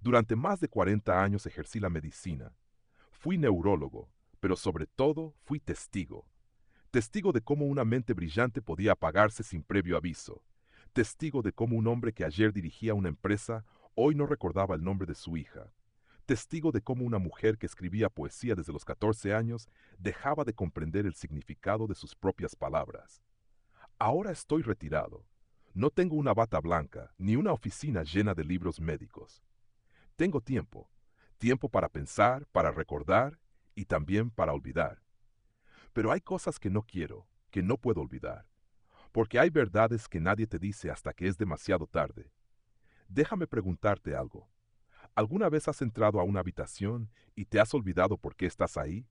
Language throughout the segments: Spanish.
Durante más de 40 años ejercí la medicina. Fui neurólogo, pero sobre todo fui testigo. Testigo de cómo una mente brillante podía apagarse sin previo aviso. Testigo de cómo un hombre que ayer dirigía una empresa hoy no recordaba el nombre de su hija. Testigo de cómo una mujer que escribía poesía desde los 14 años dejaba de comprender el significado de sus propias palabras. Ahora estoy retirado. No tengo una bata blanca ni una oficina llena de libros médicos. Tengo tiempo. Tiempo para pensar, para recordar y también para olvidar. Pero hay cosas que no quiero, que no puedo olvidar. Porque hay verdades que nadie te dice hasta que es demasiado tarde. Déjame preguntarte algo. ¿Alguna vez has entrado a una habitación y te has olvidado por qué estás ahí?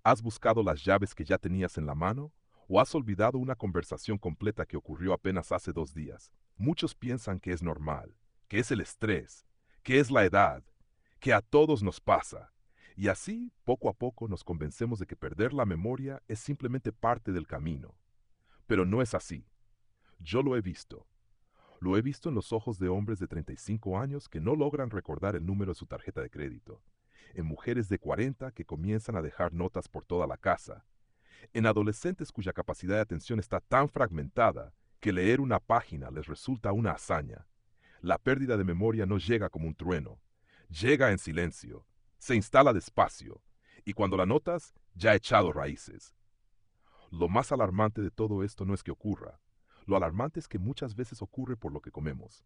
¿Has buscado las llaves que ya tenías en la mano? ¿O has olvidado una conversación completa que ocurrió apenas hace 2 días? Muchos piensan que es normal, que es el estrés, que es la edad, que a todos nos pasa. Y así, poco a poco, nos convencemos de que perder la memoria es simplemente parte del camino. Pero no es así. Yo lo he visto. Lo he visto en los ojos de hombres de 35 años que no logran recordar el número de su tarjeta de crédito, en mujeres de 40 que comienzan a dejar notas por toda la casa, en adolescentes cuya capacidad de atención está tan fragmentada que leer una página les resulta una hazaña. La pérdida de memoria no llega como un trueno, llega en silencio, se instala despacio, y cuando la notas, ya ha echado raíces. Lo más alarmante de todo esto no es que ocurra, lo alarmante es que muchas veces ocurre por lo que comemos.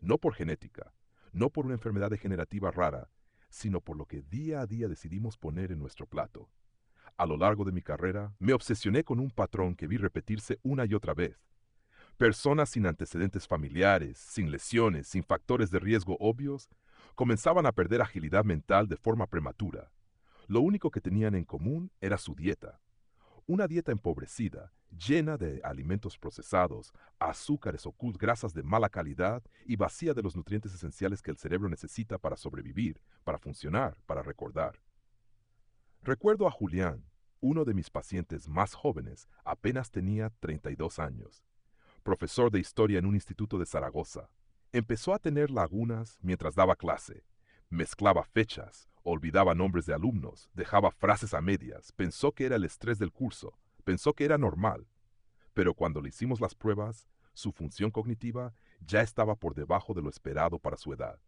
No por genética, no por una enfermedad degenerativa rara, sino por lo que día a día decidimos poner en nuestro plato. A lo largo de mi carrera, me obsesioné con un patrón que vi repetirse una y otra vez. Personas sin antecedentes familiares, sin lesiones, sin factores de riesgo obvios, comenzaban a perder agilidad mental de forma prematura. Lo único que tenían en común era su dieta. Una dieta empobrecida, llena de alimentos procesados, azúcares ocultos, grasas de mala calidad y vacía de los nutrientes esenciales que el cerebro necesita para sobrevivir, para funcionar, para recordar. Recuerdo a Julián, uno de mis pacientes más jóvenes, apenas tenía 32 años, profesor de historia en un instituto de Zaragoza. Empezó a tener lagunas mientras daba clase. Mezclaba fechas, olvidaba nombres de alumnos, dejaba frases a medias, pensó que era el estrés del curso, pensó que era normal. Pero cuando le hicimos las pruebas, su función cognitiva ya estaba por debajo de lo esperado para su edad.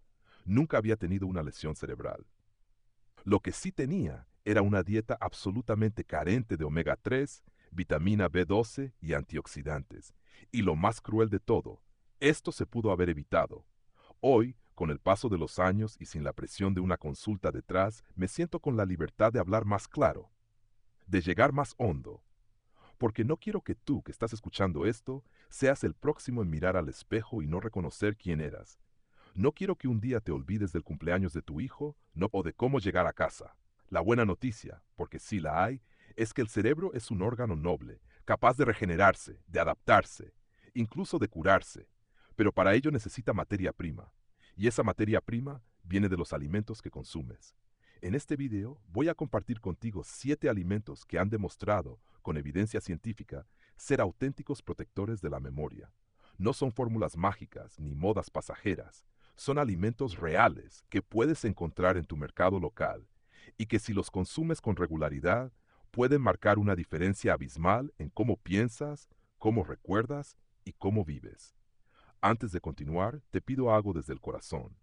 Nunca había tenido una lesión cerebral. Lo que sí tenía era una dieta absolutamente carente de omega 3, vitamina B12 y antioxidantes. Y lo más cruel de todo, esto se pudo haber evitado. Hoy, con el paso de los años y sin la presión de una consulta detrás, me siento con la libertad de hablar más claro, de llegar más hondo, porque no quiero que tú, que estás escuchando esto, seas el próximo en mirar al espejo y no reconocer quién eras. No quiero que un día te olvides del cumpleaños de tu hijo, no, o de cómo llegar a casa. La buena noticia, porque sí la hay, es que el cerebro es un órgano noble, capaz de regenerarse, de adaptarse, incluso de curarse. Pero para ello necesita materia prima. Y esa materia prima viene de los alimentos que consumes. En este video voy a compartir contigo 7 alimentos que han demostrado, con evidencia científica, ser auténticos protectores de la memoria. No son fórmulas mágicas ni modas pasajeras. Son alimentos reales que puedes encontrar en tu mercado local y que si los consumes con regularidad pueden marcar una diferencia abismal en cómo piensas, cómo recuerdas y cómo vives. Antes de continuar, te pido algo desde el corazón.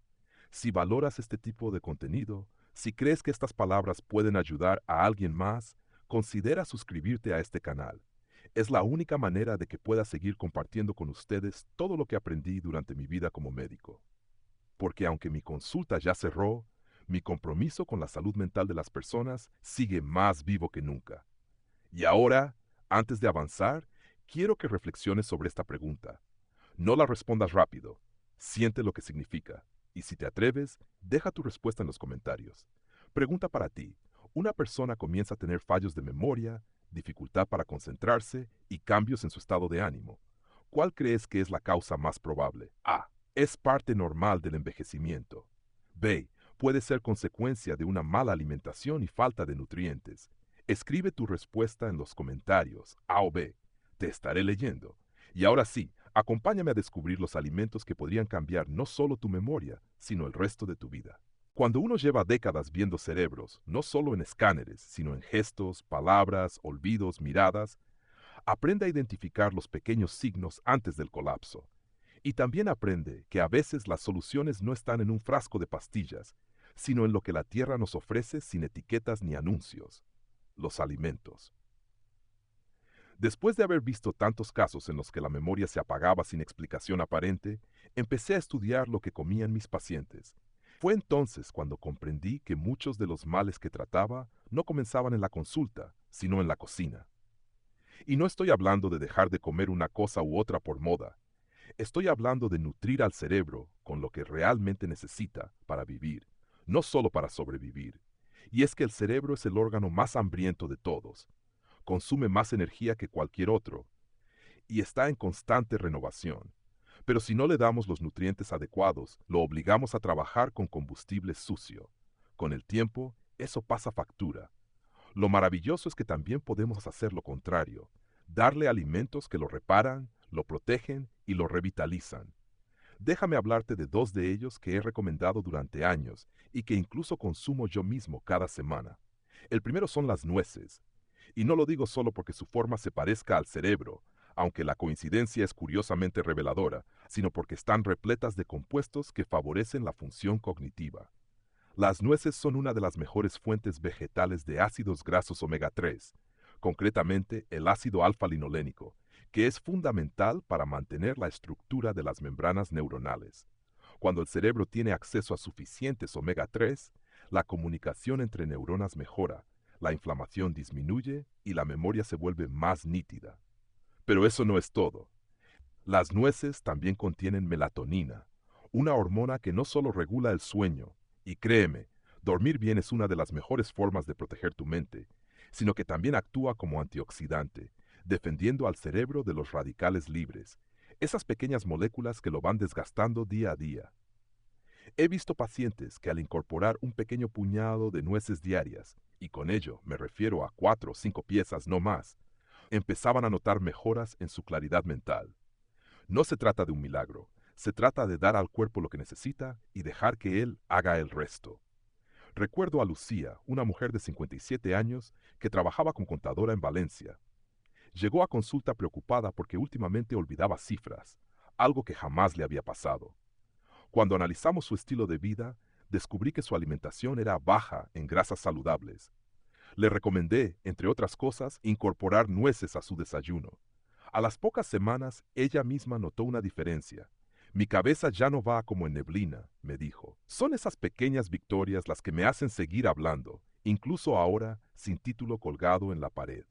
Si valoras este tipo de contenido, si crees que estas palabras pueden ayudar a alguien más, considera suscribirte a este canal. Es la única manera de que pueda seguir compartiendo con ustedes todo lo que aprendí durante mi vida como médico. Porque aunque mi consulta ya cerró, mi compromiso con la salud mental de las personas sigue más vivo que nunca. Y ahora, antes de avanzar, quiero que reflexiones sobre esta pregunta. No la respondas rápido, siente lo que significa, y si te atreves, deja tu respuesta en los comentarios. Pregunta para ti, una persona comienza a tener fallos de memoria, dificultad para concentrarse y cambios en su estado de ánimo. ¿Cuál crees que es la causa más probable? A. Es parte normal del envejecimiento. B. Puede ser consecuencia de una mala alimentación y falta de nutrientes. Escribe tu respuesta en los comentarios, A o B. Te estaré leyendo. Y ahora sí, Acompáñame a descubrir los alimentos que podrían cambiar no solo tu memoria, sino el resto de tu vida. Cuando uno lleva décadas viendo cerebros, no solo en escáneres, sino en gestos, palabras, olvidos, miradas, aprende a identificar los pequeños signos antes del colapso. Y también aprende que a veces las soluciones no están en un frasco de pastillas, sino en lo que la tierra nos ofrece sin etiquetas ni anuncios: los alimentos. Después de haber visto tantos casos en los que la memoria se apagaba sin explicación aparente, empecé a estudiar lo que comían mis pacientes. Fue entonces cuando comprendí que muchos de los males que trataba no comenzaban en la consulta, sino en la cocina. Y no estoy hablando de dejar de comer una cosa u otra por moda. Estoy hablando de nutrir al cerebro con lo que realmente necesita para vivir, no solo para sobrevivir. Y es que el cerebro es el órgano más hambriento de todos. Consume más energía que cualquier otro y está en constante renovación. Pero si no le damos los nutrientes adecuados, lo obligamos a trabajar con combustible sucio. Con el tiempo, eso pasa factura. Lo maravilloso es que también podemos hacer lo contrario: darle alimentos que lo reparan, lo protegen y lo revitalizan. Déjame hablarte de dos de ellos que he recomendado durante años y que incluso consumo yo mismo cada semana. El primero son las nueces. Y no lo digo solo porque su forma se parezca al cerebro, aunque la coincidencia es curiosamente reveladora, sino porque están repletas de compuestos que favorecen la función cognitiva. Las nueces son una de las mejores fuentes vegetales de ácidos grasos omega 3, concretamente el ácido alfa-linolénico, que es fundamental para mantener la estructura de las membranas neuronales. Cuando el cerebro tiene acceso a suficientes omega 3, la comunicación entre neuronas mejora, la inflamación disminuye y la memoria se vuelve más nítida. Pero eso no es todo. Las nueces también contienen melatonina, una hormona que no solo regula el sueño, y créeme, dormir bien es una de las mejores formas de proteger tu mente, sino que también actúa como antioxidante, defendiendo al cerebro de los radicales libres, esas pequeñas moléculas que lo van desgastando día a día. He visto pacientes que al incorporar un pequeño puñado de nueces diarias, y con ello me refiero a 4 o 5 piezas no más, empezaban a notar mejoras en su claridad mental. No se trata de un milagro, se trata de dar al cuerpo lo que necesita y dejar que él haga el resto. Recuerdo a Lucía, una mujer de 57 años que trabajaba como contadora en Valencia. Llegó a consulta preocupada porque últimamente olvidaba cifras, algo que jamás le había pasado. Cuando analizamos su estilo de vida, descubrí que su alimentación era baja en grasas saludables. Le recomendé, entre otras cosas, incorporar nueces a su desayuno. A las pocas semanas, ella misma notó una diferencia. Mi cabeza ya no va como en neblina, me dijo. Son esas pequeñas victorias las que me hacen seguir hablando, incluso ahora sin título colgado en la pared.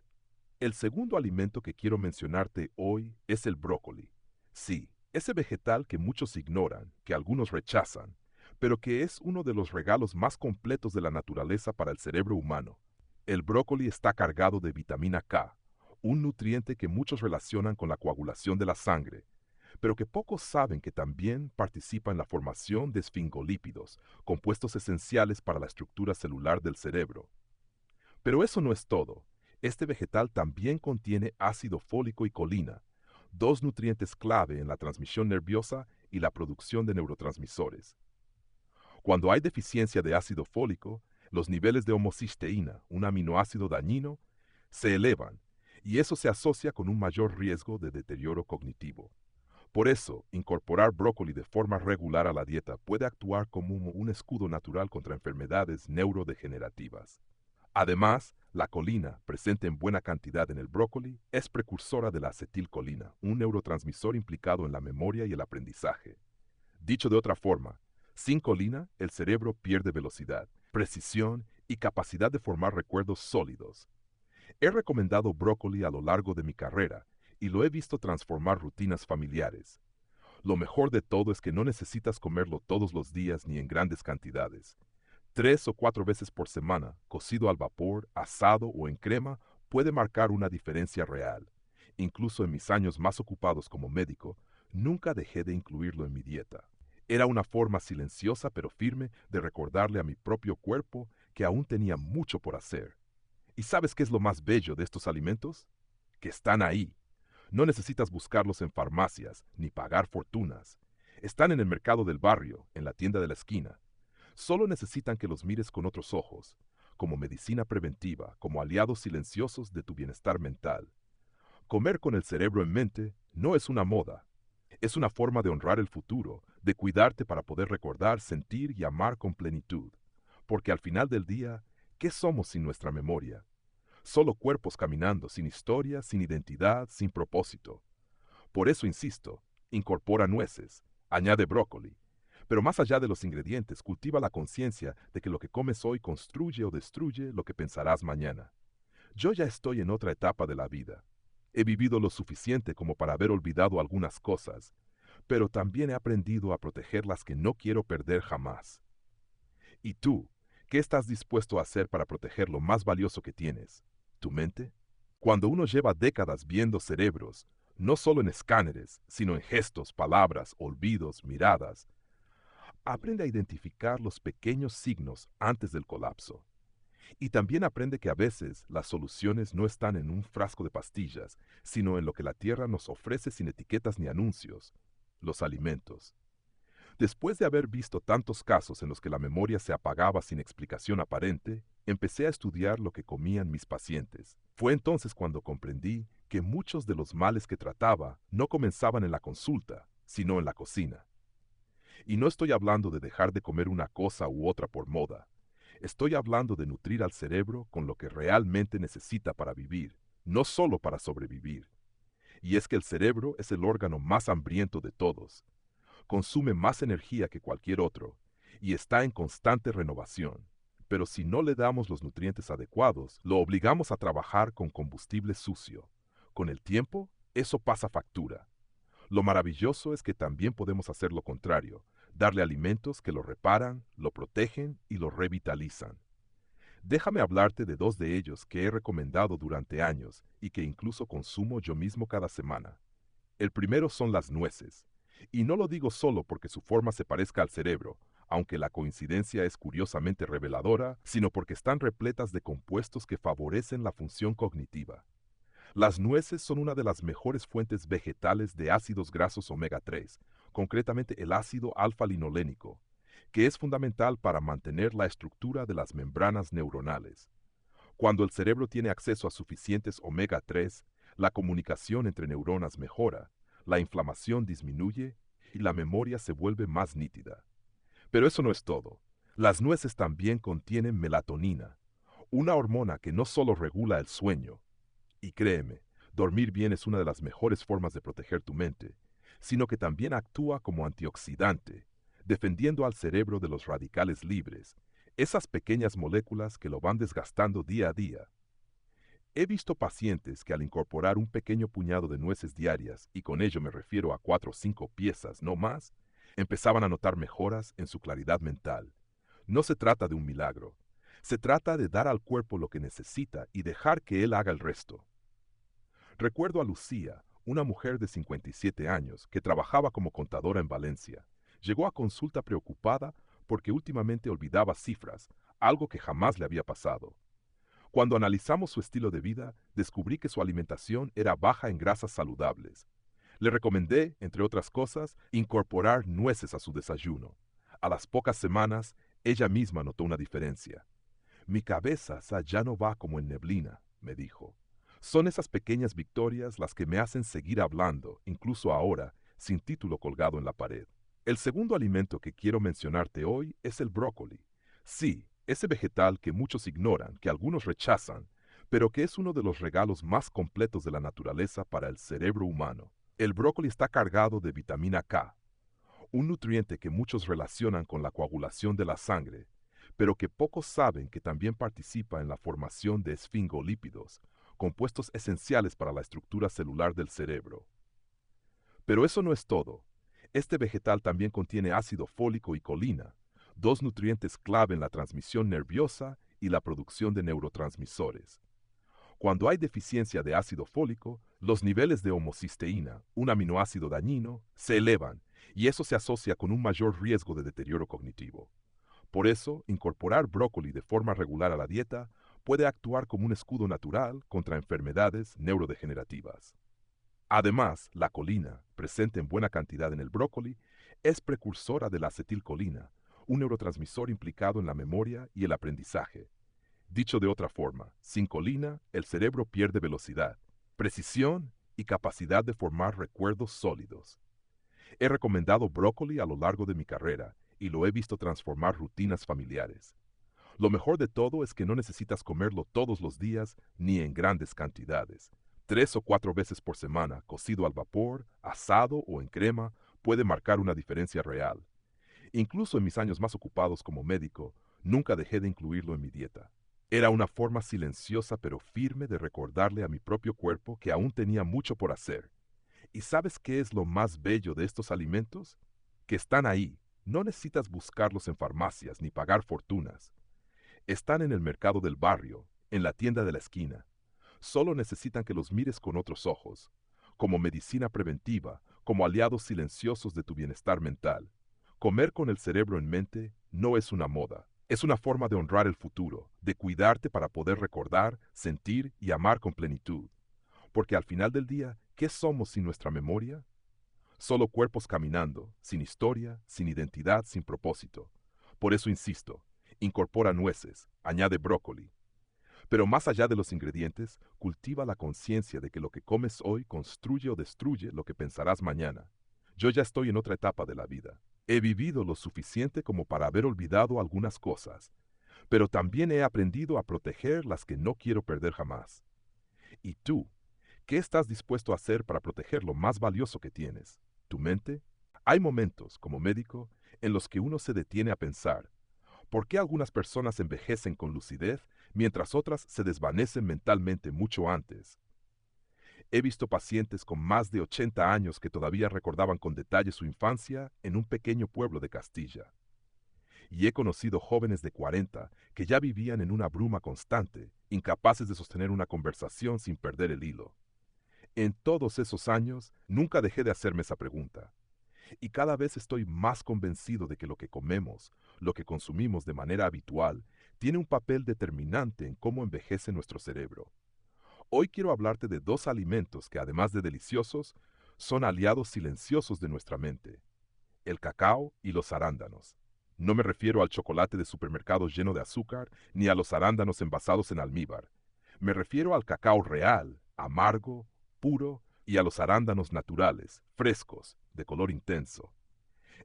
El segundo alimento que quiero mencionarte hoy es el brócoli. Sí, ese vegetal que muchos ignoran, que algunos rechazan, pero que es uno de los regalos más completos de la naturaleza para el cerebro humano. El brócoli está cargado de vitamina K, un nutriente que muchos relacionan con la coagulación de la sangre, pero que pocos saben que también participa en la formación de esfingolípidos, compuestos esenciales para la estructura celular del cerebro. Pero eso no es todo. Este vegetal también contiene ácido fólico y colina, dos nutrientes clave en la transmisión nerviosa y la producción de neurotransmisores. Cuando hay deficiencia de ácido fólico, los niveles de homocisteína, un aminoácido dañino, se elevan, y eso se asocia con un mayor riesgo de deterioro cognitivo. Por eso, incorporar brócoli de forma regular a la dieta puede actuar como un escudo natural contra enfermedades neurodegenerativas. Además, la colina, presente en buena cantidad en el brócoli, es precursora de la acetilcolina, un neurotransmisor implicado en la memoria y el aprendizaje. Dicho de otra forma, sin colina, el cerebro pierde velocidad, precisión y capacidad de formar recuerdos sólidos. He recomendado brócoli a lo largo de mi carrera y lo he visto transformar rutinas familiares. Lo mejor de todo es que no necesitas comerlo todos los días ni en grandes cantidades. 3 o 4 veces por semana, cocido al vapor, asado o en crema, puede marcar una diferencia real. Incluso en mis años más ocupados como médico, nunca dejé de incluirlo en mi dieta. Era una forma silenciosa pero firme de recordarle a mi propio cuerpo que aún tenía mucho por hacer. ¿Y sabes qué es lo más bello de estos alimentos? Que están ahí. No necesitas buscarlos en farmacias ni pagar fortunas. Están en el mercado del barrio, en la tienda de la esquina. Solo necesitan que los mires con otros ojos, como medicina preventiva, como aliados silenciosos de tu bienestar mental. Comer con el cerebro en mente no es una moda. Es una forma de honrar el futuro, de cuidarte para poder recordar, sentir y amar con plenitud. Porque al final del día, ¿qué somos sin nuestra memoria? Solo cuerpos caminando, sin historia, sin identidad, sin propósito. Por eso insisto, incorpora nueces, añade brócoli. Pero más allá de los ingredientes, cultiva la conciencia de que lo que comes hoy construye o destruye lo que pensarás mañana. Yo ya estoy en otra etapa de la vida. He vivido lo suficiente como para haber olvidado algunas cosas, pero también he aprendido a proteger las que no quiero perder jamás. ¿Y tú? ¿Qué estás dispuesto a hacer para proteger lo más valioso que tienes? ¿Tu mente? Cuando uno lleva décadas viendo cerebros, no solo en escáneres, sino en gestos, palabras, olvidos, miradas, aprende a identificar los pequeños signos antes del colapso. Y también aprende que a veces las soluciones no están en un frasco de pastillas, sino en lo que la tierra nos ofrece sin etiquetas ni anuncios, los alimentos. Después de haber visto tantos casos en los que la memoria se apagaba sin explicación aparente, empecé a estudiar lo que comían mis pacientes. Fue entonces cuando comprendí que muchos de los males que trataba no comenzaban en la consulta, sino en la cocina. Y no estoy hablando de dejar de comer una cosa u otra por moda. Estoy hablando de nutrir al cerebro con lo que realmente necesita para vivir, no solo para sobrevivir. Y es que el cerebro es el órgano más hambriento de todos. Consume más energía que cualquier otro y está en constante renovación. Pero si no le damos los nutrientes adecuados, lo obligamos a trabajar con combustible sucio. Con el tiempo, eso pasa factura. Lo maravilloso es que también podemos hacer lo contrario, darle alimentos que lo reparan, lo protegen y lo revitalizan. Déjame hablarte de dos de ellos que he recomendado durante años y que incluso consumo yo mismo cada semana. El primero son las nueces. Y no lo digo solo porque su forma se parezca al cerebro, aunque la coincidencia es curiosamente reveladora, sino porque están repletas de compuestos que favorecen la función cognitiva. Las nueces son una de las mejores fuentes vegetales de ácidos grasos omega 3, concretamente el ácido alfa-linolénico, que es fundamental para mantener la estructura de las membranas neuronales. Cuando el cerebro tiene acceso a suficientes omega 3, la comunicación entre neuronas mejora, la inflamación disminuye y la memoria se vuelve más nítida. Pero eso no es todo. Las nueces también contienen melatonina, una hormona que no solo regula el sueño, y créeme, dormir bien es una de las mejores formas de proteger tu mente, sino que también actúa como antioxidante, defendiendo al cerebro de los radicales libres, esas pequeñas moléculas que lo van desgastando día a día. He visto pacientes que al incorporar un pequeño puñado de nueces diarias, y con ello me refiero a 4 o 5 piezas, no más, empezaban a notar mejoras en su claridad mental. No se trata de un milagro, se trata de dar al cuerpo lo que necesita y dejar que él haga el resto. Recuerdo a Lucía, una mujer de 57 años que trabajaba como contadora en Valencia. Llegó a consulta preocupada porque últimamente olvidaba cifras, algo que jamás le había pasado. Cuando analizamos su estilo de vida, descubrí que su alimentación era baja en grasas saludables. Le recomendé, entre otras cosas, incorporar nueces a su desayuno. A las pocas semanas, ella misma notó una diferencia. Mi cabeza ya no va como en neblina, me dijo. Son esas pequeñas victorias las que me hacen seguir hablando, incluso ahora, sin título colgado en la pared. El segundo alimento que quiero mencionarte hoy es el brócoli. Sí, ese vegetal que muchos ignoran, que algunos rechazan, pero que es uno de los regalos más completos de la naturaleza para el cerebro humano. El brócoli está cargado de vitamina K, un nutriente que muchos relacionan con la coagulación de la sangre, pero que pocos saben que también participa en la formación de esfingolípidos, compuestos esenciales para la estructura celular del cerebro. Pero eso no es todo. Este vegetal también contiene ácido fólico y colina, dos nutrientes clave en la transmisión nerviosa y la producción de neurotransmisores. Cuando hay deficiencia de ácido fólico, los niveles de homocisteína, un aminoácido dañino, se elevan y eso se asocia con un mayor riesgo de deterioro cognitivo. Por eso, incorporar brócoli de forma regular a la dieta puede actuar como un escudo natural contra enfermedades neurodegenerativas. Además, la colina, presente en buena cantidad en el brócoli, es precursora de la acetilcolina, un neurotransmisor implicado en la memoria y el aprendizaje. Dicho de otra forma, sin colina, el cerebro pierde velocidad, precisión y capacidad de formar recuerdos sólidos. He recomendado brócoli a lo largo de mi carrera y lo he visto transformar rutinas familiares. Lo mejor de todo es que no necesitas comerlo todos los días ni en grandes cantidades. 3 o 4 veces por semana, cocido al vapor, asado o en crema, puede marcar una diferencia real. Incluso en mis años más ocupados como médico, nunca dejé de incluirlo en mi dieta. Era una forma silenciosa pero firme de recordarle a mi propio cuerpo que aún tenía mucho por hacer. ¿Y sabes qué es lo más bello de estos alimentos? Que están ahí. No necesitas buscarlos en farmacias ni pagar fortunas. Están en el mercado del barrio, en la tienda de la esquina. Solo necesitan que los mires con otros ojos, como medicina preventiva, como aliados silenciosos de tu bienestar mental. Comer con el cerebro en mente no es una moda, es una forma de honrar el futuro, de cuidarte para poder recordar, sentir y amar con plenitud. Porque al final del día, ¿qué somos sin nuestra memoria? Solo cuerpos caminando, sin historia, sin identidad, sin propósito. Por eso insisto, incorpora nueces, añade brócoli. Pero más allá de los ingredientes, cultiva la conciencia de que lo que comes hoy construye o destruye lo que pensarás mañana. Yo ya estoy en otra etapa de la vida. He vivido lo suficiente como para haber olvidado algunas cosas, pero también he aprendido a proteger las que no quiero perder jamás. ¿Y tú? ¿Qué estás dispuesto a hacer para proteger lo más valioso que tienes? ¿Tu mente? Hay momentos, como médico, en los que uno se detiene a pensar, ¿por qué algunas personas envejecen con lucidez mientras otras se desvanecen mentalmente mucho antes? He visto pacientes con más de 80 años que todavía recordaban con detalle su infancia en un pequeño pueblo de Castilla. Y he conocido jóvenes de 40 que ya vivían en una bruma constante, incapaces de sostener una conversación sin perder el hilo. En todos esos años, nunca dejé de hacerme esa pregunta. Y cada vez estoy más convencido de que lo que comemos, lo que consumimos de manera habitual, tiene un papel determinante en cómo envejece nuestro cerebro. Hoy quiero hablarte de dos alimentos que, además de deliciosos, son aliados silenciosos de nuestra mente: el cacao y los arándanos. No me refiero al chocolate de supermercados lleno de azúcar, ni a los arándanos envasados en almíbar. Me refiero al cacao real, amargo, puro, y a los arándanos naturales, frescos, de color intenso.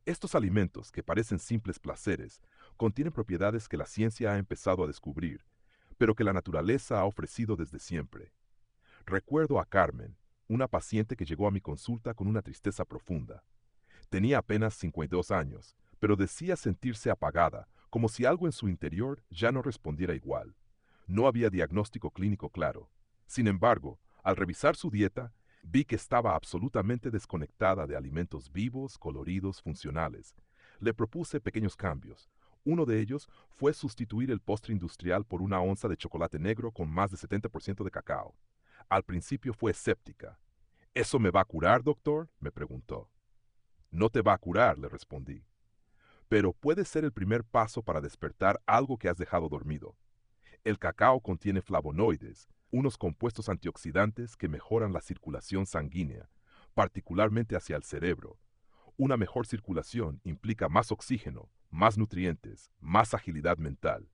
Estos alimentos, que parecen simples placeres, contienen propiedades que la ciencia ha empezado a descubrir, pero que la naturaleza ha ofrecido desde siempre. Recuerdo a Carmen, una paciente que llegó a mi consulta con una tristeza profunda. Tenía apenas 52 años, pero decía sentirse apagada, como si algo en su interior ya no respondiera igual. No había diagnóstico clínico claro. Sin embargo, al revisar su dieta, vi que estaba absolutamente desconectada de alimentos vivos, coloridos, funcionales. Le propuse pequeños cambios. Uno de ellos fue sustituir el postre industrial por una onza de chocolate negro con más de 70% de cacao. Al principio fue escéptica. ¿Eso me va a curar, doctor?, me preguntó. No te va a curar, le respondí, pero puede ser el primer paso para despertar algo que has dejado dormido. El cacao contiene flavonoides, unos compuestos antioxidantes que mejoran la circulación sanguínea, particularmente hacia el cerebro. Una mejor circulación implica más oxígeno, más nutrientes, más agilidad mental.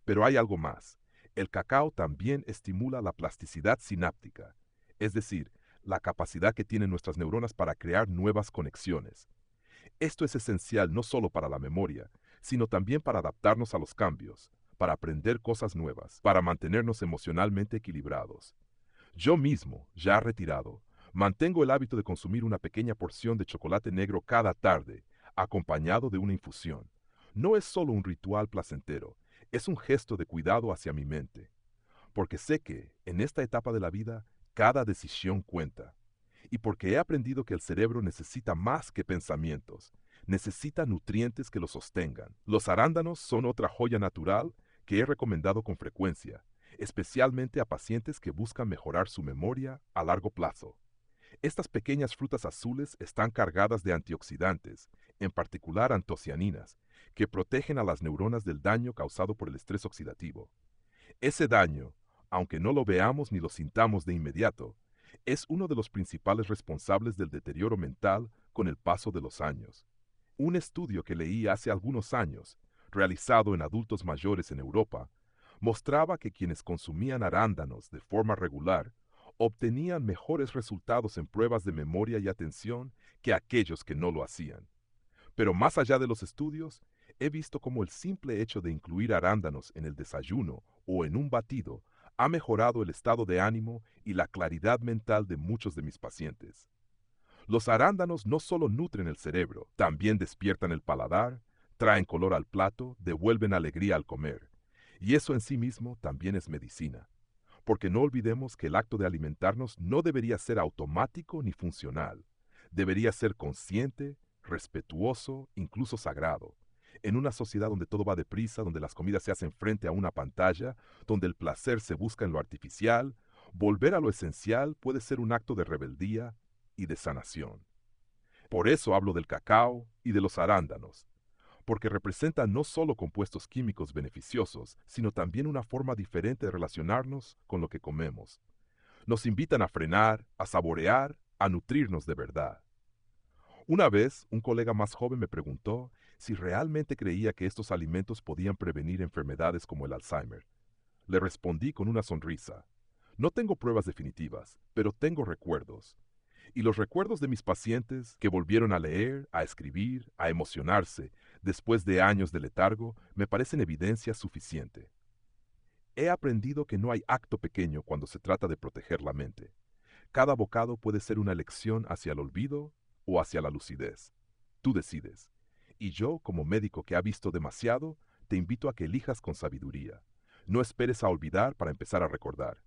Pero hay algo más. El cacao también estimula la plasticidad sináptica, es decir, la capacidad que tienen nuestras neuronas para crear nuevas conexiones. Esto es esencial no solo para la memoria, sino también para adaptarnos a los cambios, para aprender cosas nuevas, para mantenernos emocionalmente equilibrados. Yo mismo, ya retirado, mantengo el hábito de consumir una pequeña porción de chocolate negro cada tarde, acompañado de una infusión. No es solo un ritual placentero, es un gesto de cuidado hacia mi mente, porque sé que, en esta etapa de la vida, cada decisión cuenta. Y porque he aprendido que el cerebro necesita más que pensamientos, necesita nutrientes que lo sostengan. Los arándanos son otra joya natural que he recomendado con frecuencia, especialmente a pacientes que buscan mejorar su memoria a largo plazo. Estas pequeñas frutas azules están cargadas de antioxidantes, en particular antocianinas, que protegen a las neuronas del daño causado por el estrés oxidativo. Ese daño, aunque no lo veamos ni lo sintamos de inmediato, Es uno de los principales responsables del deterioro mental con el paso de los años. Un estudio que leí hace algunos años, realizado en adultos mayores en Europa, mostraba que quienes consumían arándanos de forma regular obtenían mejores resultados en pruebas de memoria y atención que aquellos que no lo hacían. Pero más allá de los estudios, he visto cómo el simple hecho de incluir arándanos en el desayuno o en un batido ha mejorado el estado de ánimo y la claridad mental de muchos de mis pacientes. Los arándanos no solo nutren el cerebro, también despiertan el paladar, traen color al plato, devuelven alegría al comer. Y eso en sí mismo también es medicina. Porque no olvidemos que el acto de alimentarnos no debería ser automático ni funcional. Debería ser consciente, respetuoso, incluso sagrado. En una sociedad donde todo va deprisa, donde las comidas se hacen frente a una pantalla, donde el placer se busca en lo artificial, volver a lo esencial puede ser un acto de rebeldía y de sanación. Por eso hablo del cacao y de los arándanos, porque representan no solo compuestos químicos beneficiosos, sino también una forma diferente de relacionarnos con lo que comemos. Nos invitan a frenar, a saborear, a nutrirnos de verdad. Una vez, un colega más joven me preguntó si realmente creía que estos alimentos podían prevenir enfermedades como el Alzheimer. Le respondí con una sonrisa. No tengo pruebas definitivas, pero tengo recuerdos. Y los recuerdos de mis pacientes que volvieron a leer, a escribir, a emocionarse, después de años de letargo, me parecen evidencia suficiente. He aprendido que no hay acto pequeño cuando se trata de proteger la mente. Cada bocado puede ser una elección hacia el olvido o hacia la lucidez. Tú decides. Y yo, como médico que ha visto demasiado, te invito a que elijas con sabiduría. No esperes a olvidar para empezar a recordar.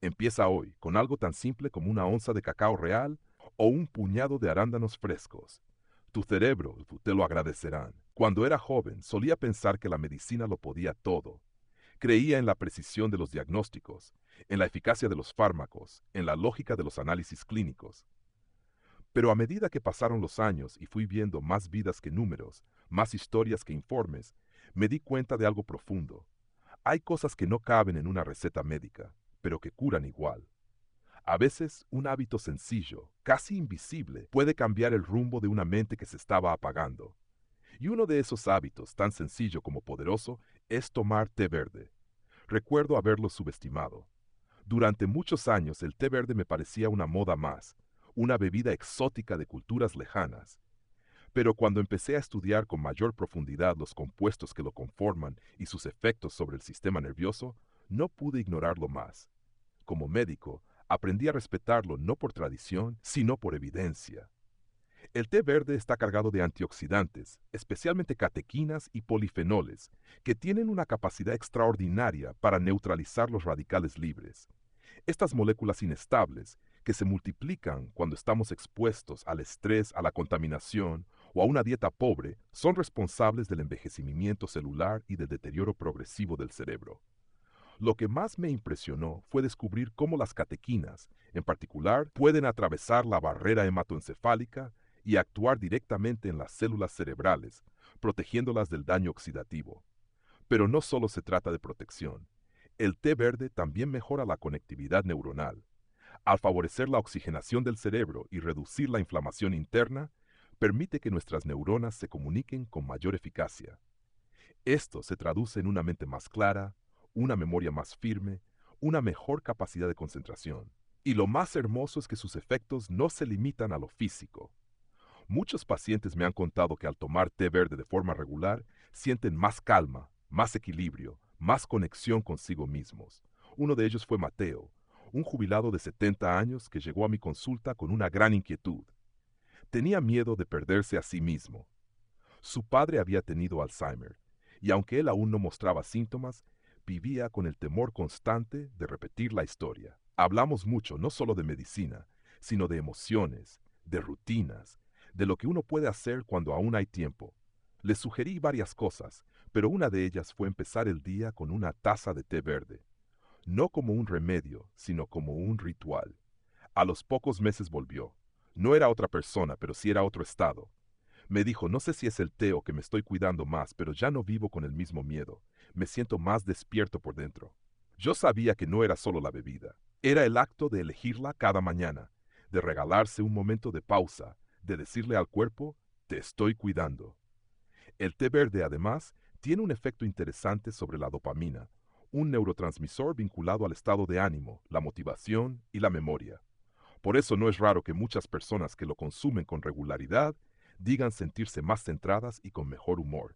Empieza hoy con algo tan simple como una onza de cacao real o un puñado de arándanos frescos. Tu cerebro te lo agradecerán. Cuando era joven, solía pensar que la medicina lo podía todo. Creía en la precisión de los diagnósticos, en la eficacia de los fármacos, en la lógica de los análisis clínicos. Pero a medida que pasaron los años y fui viendo más vidas que números, más historias que informes, me di cuenta de algo profundo. Hay cosas que no caben en una receta médica, pero que curan igual. A veces, un hábito sencillo, casi invisible, puede cambiar el rumbo de una mente que se estaba apagando. Y uno de esos hábitos, tan sencillo como poderoso, es tomar té verde. Recuerdo haberlo subestimado. Durante muchos años el té verde me parecía una moda más, una bebida exótica de culturas lejanas. Pero cuando empecé a estudiar con mayor profundidad los compuestos que lo conforman y sus efectos sobre el sistema nervioso, no pude ignorarlo más. Como médico, aprendí a respetarlo no por tradición, sino por evidencia. El té verde está cargado de antioxidantes, especialmente catequinas y polifenoles, que tienen una capacidad extraordinaria para neutralizar los radicales libres. Estas moléculas inestables, que se multiplican cuando estamos expuestos al estrés, a la contaminación o a una dieta pobre, son responsables del envejecimiento celular y del deterioro progresivo del cerebro. Lo que más me impresionó fue descubrir cómo las catequinas, en particular, pueden atravesar la barrera hematoencefálica y actuar directamente en las células cerebrales, protegiéndolas del daño oxidativo. Pero no solo se trata de protección. El té verde también mejora la conectividad neuronal. Al favorecer la oxigenación del cerebro y reducir la inflamación interna, permite que nuestras neuronas se comuniquen con mayor eficacia. Esto se traduce en una mente más clara, una memoria más firme, una mejor capacidad de concentración. Y lo más hermoso es que sus efectos no se limitan a lo físico. Muchos pacientes me han contado que al tomar té verde de forma regular, sienten más calma, más equilibrio, más conexión consigo mismos. Uno de ellos fue Mateo, un jubilado de 70 años que llegó a mi consulta con una gran inquietud. Tenía miedo de perderse a sí mismo. Su padre había tenido Alzheimer, y aunque él aún no mostraba síntomas, vivía con el temor constante de repetir la historia. Hablamos mucho no solo de medicina, sino de emociones, de rutinas, de lo que uno puede hacer cuando aún hay tiempo. Le sugerí varias cosas, pero una de ellas fue empezar el día con una taza de té verde, no como un remedio, sino como un ritual. A los pocos meses volvió. No era otra persona, pero sí era otro estado. Me dijo, no sé si es el té o que me estoy cuidando más, pero ya no vivo con el mismo miedo. Me siento más despierto por dentro. Yo sabía que no era solo la bebida. Era el acto de elegirla cada mañana, de regalarse un momento de pausa, de decirle al cuerpo, te estoy cuidando. El té verde, además, tiene un efecto interesante sobre la dopamina, un neurotransmisor vinculado al estado de ánimo, la motivación y la memoria. Por eso no es raro que muchas personas que lo consumen con regularidad digan sentirse más centradas y con mejor humor.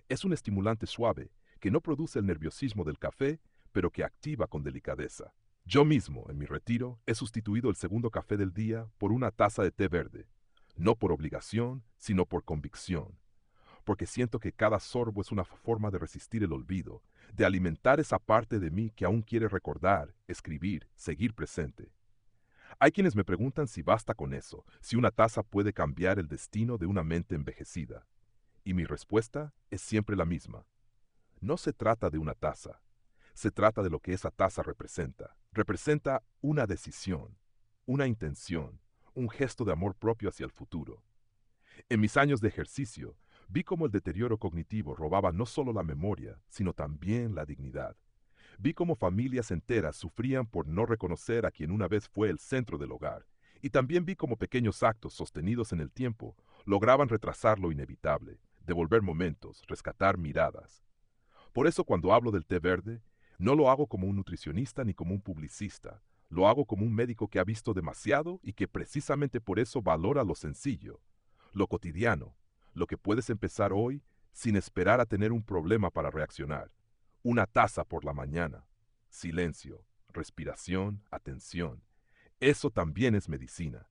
Es un estimulante suave, que no produce el nerviosismo del café, pero que activa con delicadeza. Yo mismo, en mi retiro, he sustituido el segundo café del día por una taza de té verde, no por obligación, sino por convicción, porque siento que cada sorbo es una forma de resistir el olvido, de alimentar esa parte de mí que aún quiere recordar, escribir, seguir presente. Hay quienes me preguntan si basta con eso, si una taza puede cambiar el destino de una mente envejecida. Y mi respuesta es siempre la misma. No se trata de una taza, se trata de lo que esa taza representa. Representa una decisión, una intención, un gesto de amor propio hacia el futuro. En mis años de ejercicio, vi cómo el deterioro cognitivo robaba no solo la memoria, sino también la dignidad. Vi cómo familias enteras sufrían por no reconocer a quien una vez fue el centro del hogar, y también vi cómo pequeños actos sostenidos en el tiempo lograban retrasar lo inevitable, devolver momentos, rescatar miradas. Por eso cuando hablo del té verde, no lo hago como un nutricionista ni como un publicista, lo hago como un médico que ha visto demasiado y que precisamente por eso valora lo sencillo, lo cotidiano, lo que puedes empezar hoy sin esperar a tener un problema para reaccionar. Una taza por la mañana. Silencio, respiración, atención. Eso también es medicina.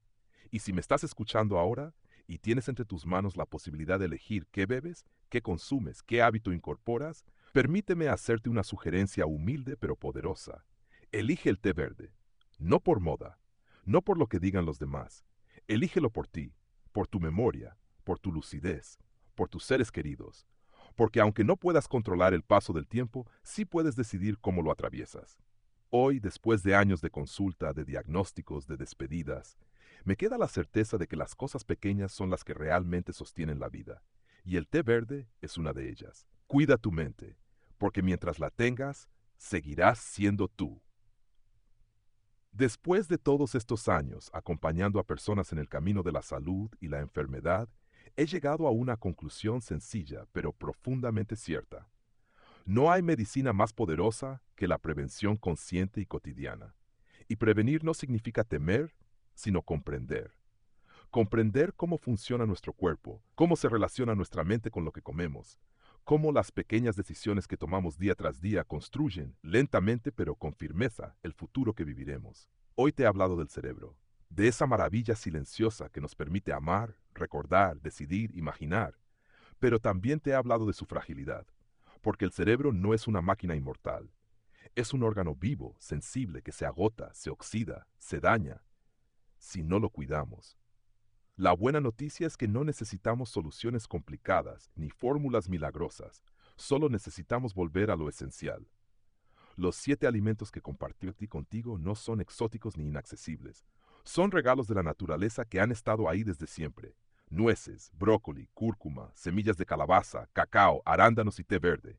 Y si me estás escuchando ahora y tienes entre tus manos la posibilidad de elegir qué bebes, qué consumes, qué hábito incorporas, permíteme hacerte una sugerencia humilde pero poderosa. Elige el té verde. No por moda, no por lo que digan los demás. Elígelo por ti, por tu memoria, por tu lucidez, por tus seres queridos. Porque aunque no puedas controlar el paso del tiempo, sí puedes decidir cómo lo atraviesas. Hoy, después de años de consulta, de diagnósticos, de despedidas, me queda la certeza de que las cosas pequeñas son las que realmente sostienen la vida, y el té verde es una de ellas. Cuida tu mente, porque mientras la tengas, seguirás siendo tú. Después de todos estos años acompañando a personas en el camino de la salud y la enfermedad, he llegado a una conclusión sencilla pero profundamente cierta. No hay medicina más poderosa que la prevención consciente y cotidiana. Y prevenir no significa temer, sino comprender. Comprender cómo funciona nuestro cuerpo, cómo se relaciona nuestra mente con lo que comemos, cómo las pequeñas decisiones que tomamos día tras día construyen, lentamente pero con firmeza, el futuro que viviremos. Hoy te he hablado del cerebro, de esa maravilla silenciosa que nos permite amar, recordar, decidir, imaginar, pero también te he hablado de su fragilidad, porque el cerebro no es una máquina inmortal. Es un órgano vivo, sensible, que se agota, se oxida, se daña, si no lo cuidamos. La buena noticia es que no necesitamos soluciones complicadas ni fórmulas milagrosas, solo necesitamos volver a lo esencial. Los 7 alimentos que compartí contigo no son exóticos ni inaccesibles. Son regalos de la naturaleza que han estado ahí desde siempre. Nueces, brócoli, cúrcuma, semillas de calabaza, cacao, arándanos y té verde.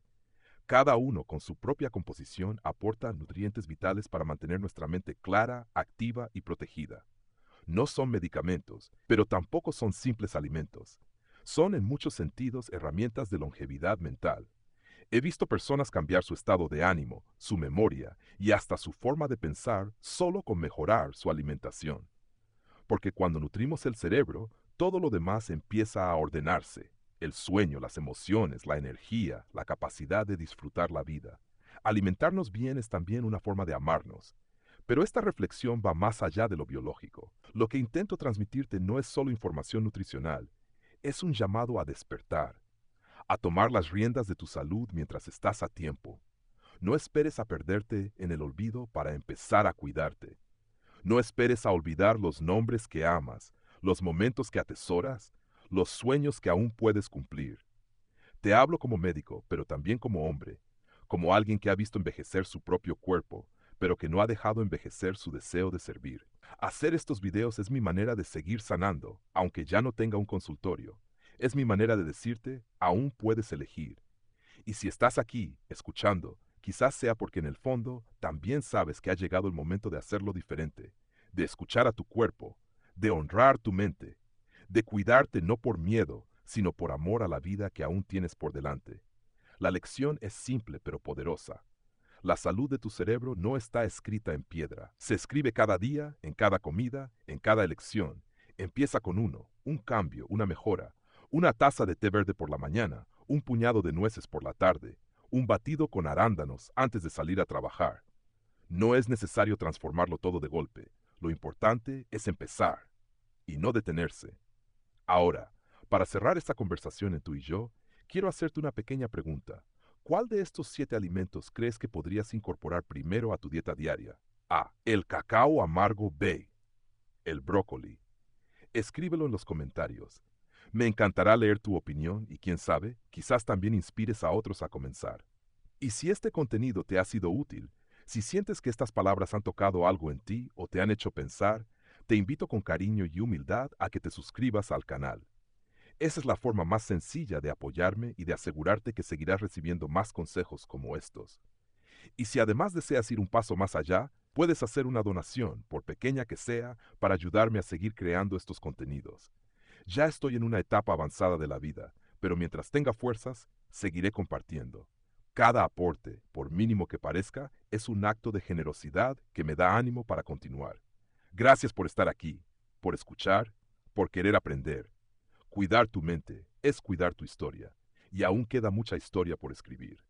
Cada uno con su propia composición aporta nutrientes vitales para mantener nuestra mente clara, activa y protegida. No son medicamentos, pero tampoco son simples alimentos. Son en muchos sentidos herramientas de longevidad mental. He visto personas cambiar su estado de ánimo, su memoria y hasta su forma de pensar solo con mejorar su alimentación. Porque cuando nutrimos el cerebro, todo lo demás empieza a ordenarse. El sueño, las emociones, la energía, la capacidad de disfrutar la vida. Alimentarnos bien es también una forma de amarnos. Pero esta reflexión va más allá de lo biológico. Lo que intento transmitirte no es solo información nutricional, es un llamado a despertar, a tomar las riendas de tu salud mientras estás a tiempo. No esperes a perderte en el olvido para empezar a cuidarte. No esperes a olvidar los nombres que amas, los momentos que atesoras, los sueños que aún puedes cumplir. Te hablo como médico, pero también como hombre, como alguien que ha visto envejecer su propio cuerpo, pero que no ha dejado envejecer su deseo de servir. Hacer estos videos es mi manera de seguir sanando, aunque ya no tenga un consultorio. Es mi manera de decirte, aún puedes elegir. Y si estás aquí, escuchando, Quizás sea porque en el fondo también sabes que ha llegado el momento de hacerlo diferente, de escuchar a tu cuerpo, de honrar tu mente, de cuidarte no por miedo, sino por amor a la vida que aún tienes por delante. La lección es simple pero poderosa. La salud de tu cerebro no está escrita en piedra. Se escribe cada día, en cada comida, en cada elección. Empieza con uno, un cambio, una mejora. Una taza de té verde por la mañana, un puñado de nueces por la tarde, un batido con arándanos antes de salir a trabajar. No es necesario transformarlo todo de golpe. Lo importante es empezar y no detenerse. Ahora, para cerrar esta conversación en tú y yo, quiero hacerte una pequeña pregunta. ¿Cuál de estos 7 alimentos crees que podrías incorporar primero a tu dieta diaria? A. El cacao amargo. B. El brócoli. Escríbelo en los comentarios. Me encantará leer tu opinión y quién sabe, quizás también inspires a otros a comenzar. Y si este contenido te ha sido útil, si sientes que estas palabras han tocado algo en ti o te han hecho pensar, te invito con cariño y humildad a que te suscribas al canal. Esa es la forma más sencilla de apoyarme y de asegurarte que seguirás recibiendo más consejos como estos. Y si además deseas ir un paso más allá, puedes hacer una donación, por pequeña que sea, para ayudarme a seguir creando estos contenidos. Ya estoy en una etapa avanzada de la vida, pero mientras tenga fuerzas, seguiré compartiendo. Cada aporte, por mínimo que parezca, es un acto de generosidad que me da ánimo para continuar. Gracias por estar aquí, por escuchar, por querer aprender. Cuidar tu mente es cuidar tu historia, y aún queda mucha historia por escribir.